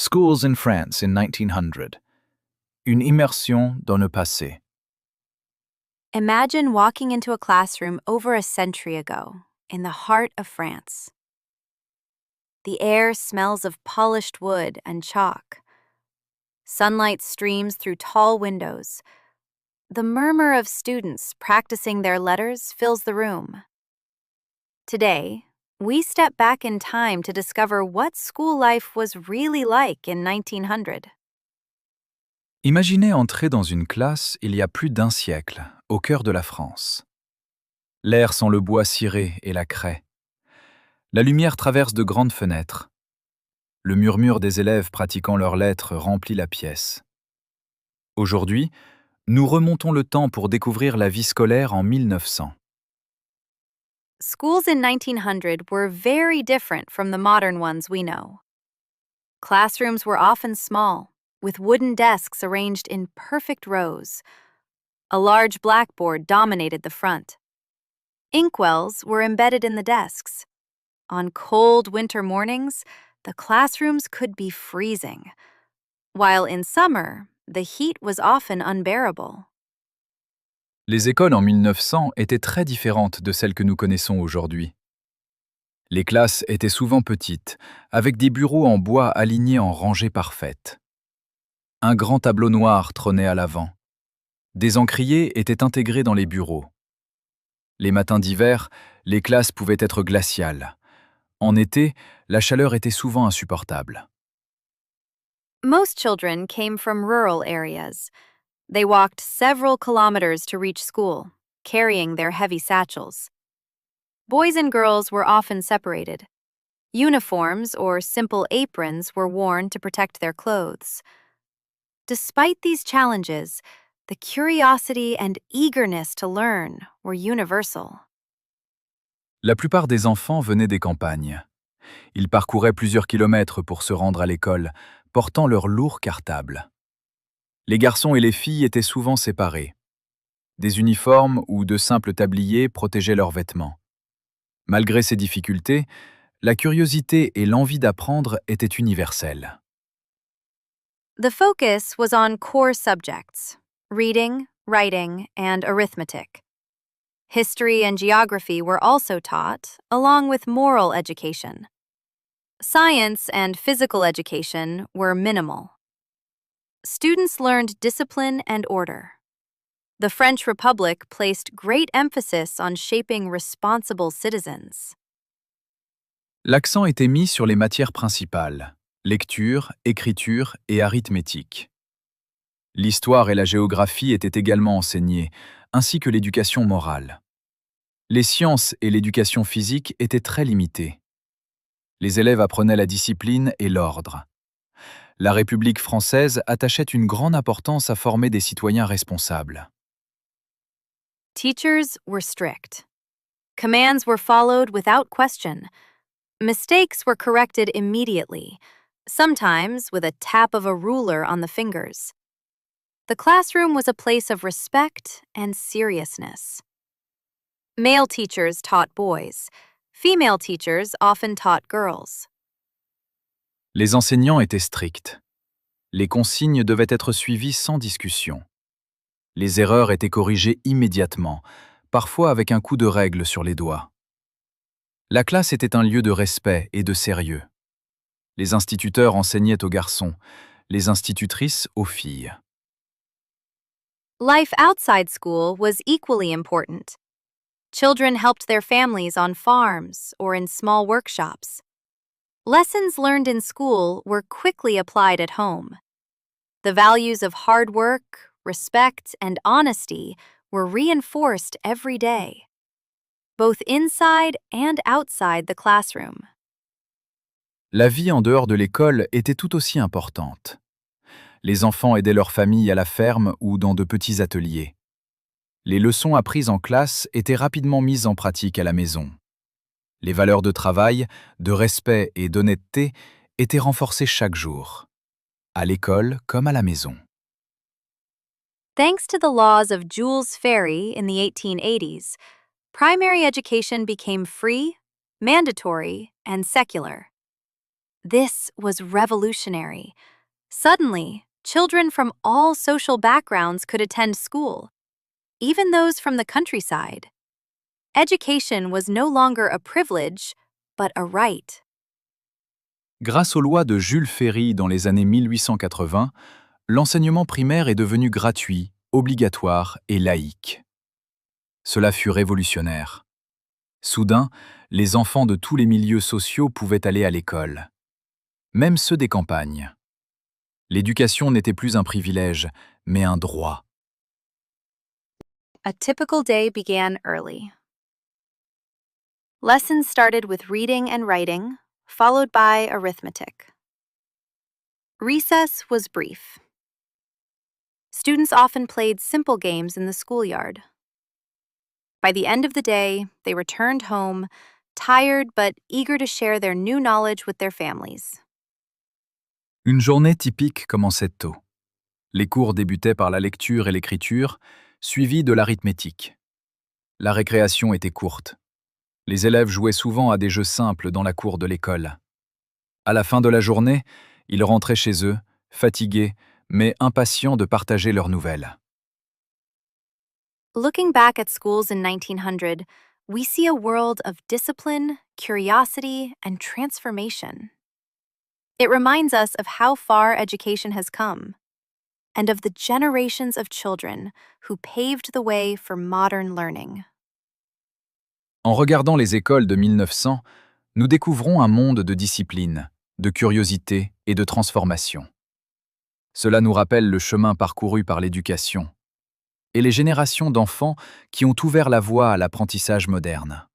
Schools in France in 1900. Une immersion dans le passé. Imagine walking into a classroom over a century ago, in the heart of France. The air smells of polished wood and chalk. Sunlight streams through tall windows. The murmur of students practicing their letters fills the room. Today, we step back in time to discover what school life was really like in 1900. Imaginez entrer dans une classe il y a plus d'un siècle, au cœur de la France. L'air sent le bois ciré et la craie. La lumière traverse de grandes fenêtres. Le murmure des élèves pratiquant leurs lettres remplit la pièce. Aujourd'hui, nous remontons le temps pour découvrir la vie scolaire en 1900. Schools in 1900 were very different from the modern ones we know. Classrooms were often small, with wooden desks arranged in perfect rows. A large blackboard dominated the front. Inkwells were embedded in the desks. On cold winter mornings, the classrooms could be freezing, while in summer, the heat was often unbearable. Les écoles en 1900 étaient très différentes de celles que nous connaissons aujourd'hui. Les classes étaient souvent petites, avec des bureaux en bois alignés en rangées parfaites. Un grand tableau noir trônait à l'avant. Des encriers étaient intégrés dans les bureaux. Les matins d'hiver, les classes pouvaient être glaciales. En été, la chaleur était souvent insupportable. Most children came from rural areas. They walked several kilometers to reach school, carrying their heavy satchels. Boys and girls were often separated. Uniforms or simple aprons were worn to protect their clothes. Despite these challenges, the curiosity and eagerness to learn were universal. La plupart des enfants venaient des campagnes. Ils parcouraient plusieurs kilomètres pour se rendre à l'école, portant leurs lourds cartables. Les garçons et les filles étaient souvent séparés. Des uniformes ou de simples tabliers protégeaient leurs vêtements. Malgré ces difficultés, la curiosité et l'envie d'apprendre étaient universelles. The focus was on core subjects: reading, writing, and arithmetic. History and geography were also taught, along with moral education. Science and physical education were minimal. Students learned discipline and order. The French Republic placed great emphasis on shaping responsible citizens. L'accent était mis sur les matières principales: lecture, écriture et arithmétique. L'histoire et la géographie étaient également enseignées, ainsi que l'éducation morale. Les sciences et l'éducation physique étaient très limitées. Les élèves apprenaient la discipline et l'ordre. La République française attachait une grande importance à former des citoyens responsables. Teachers were strict. Commands were followed without question. Mistakes were corrected immediately, sometimes with a tap of a ruler on the fingers. The classroom was a place of respect and seriousness. Male teachers taught boys. Female teachers often taught girls. Les enseignants étaient stricts. Les consignes devaient être suivies sans discussion. Les erreurs étaient corrigées immédiatement, parfois avec un coup de règle sur les doigts. La classe était un lieu de respect et de sérieux. Les instituteurs enseignaient aux garçons, les institutrices aux filles. Life outside school was equally important. Children helped their families on farms or in small workshops. Lessons learned in school were quickly applied at home. The values of hard work, respect, and honesty were reinforced every day, both inside and outside the classroom. La vie en dehors de l'école était tout aussi importante. Les enfants aidaient leurs familles à la ferme ou dans de petits ateliers. Les leçons apprises en classe étaient rapidement mises en pratique à la maison. Les valeurs de travail, de respect et d'honnêteté étaient renforcées chaque jour, à l'école comme à la maison. Thanks to the laws of Jules Ferry in the 1880s, primary education became free, mandatory, and secular. This was revolutionary. Suddenly, children from all social backgrounds could attend school, even those from the countryside. Education was no longer a privilege, but a right. Grâce aux lois de Jules Ferry dans les années 1880, l'enseignement primaire est devenu gratuit, obligatoire et laïque. Cela fut révolutionnaire. Soudain, les enfants de tous les milieux sociaux pouvaient aller à l'école, même ceux des campagnes. L'éducation n'était plus un privilège, mais un droit. A typical day began early. Lessons started with reading and writing, followed by arithmetic. Recess was brief. Students often played simple games in the schoolyard. By the end of the day, they returned home, tired but eager to share their new knowledge with their families. Une journée typique commençait tôt. Les cours débutaient par la lecture et l'écriture, suivis de l'arithmétique. La récréation était courte. Les élèves jouaient souvent à des jeux simples dans la cour de l'école. À la fin de la journée, ils rentraient chez eux, fatigués, mais impatients de partager leurs nouvelles. Looking back at schools in 1900, we see a world of discipline, curiosity, and transformation. It reminds us of how far education has come, and of the generations of children who paved the way for modern learning. En regardant les écoles de 1900, nous découvrons un monde de discipline, de curiosité et de transformation. Cela nous rappelle le chemin parcouru par l'éducation et les générations d'enfants qui ont ouvert la voie à l'apprentissage moderne.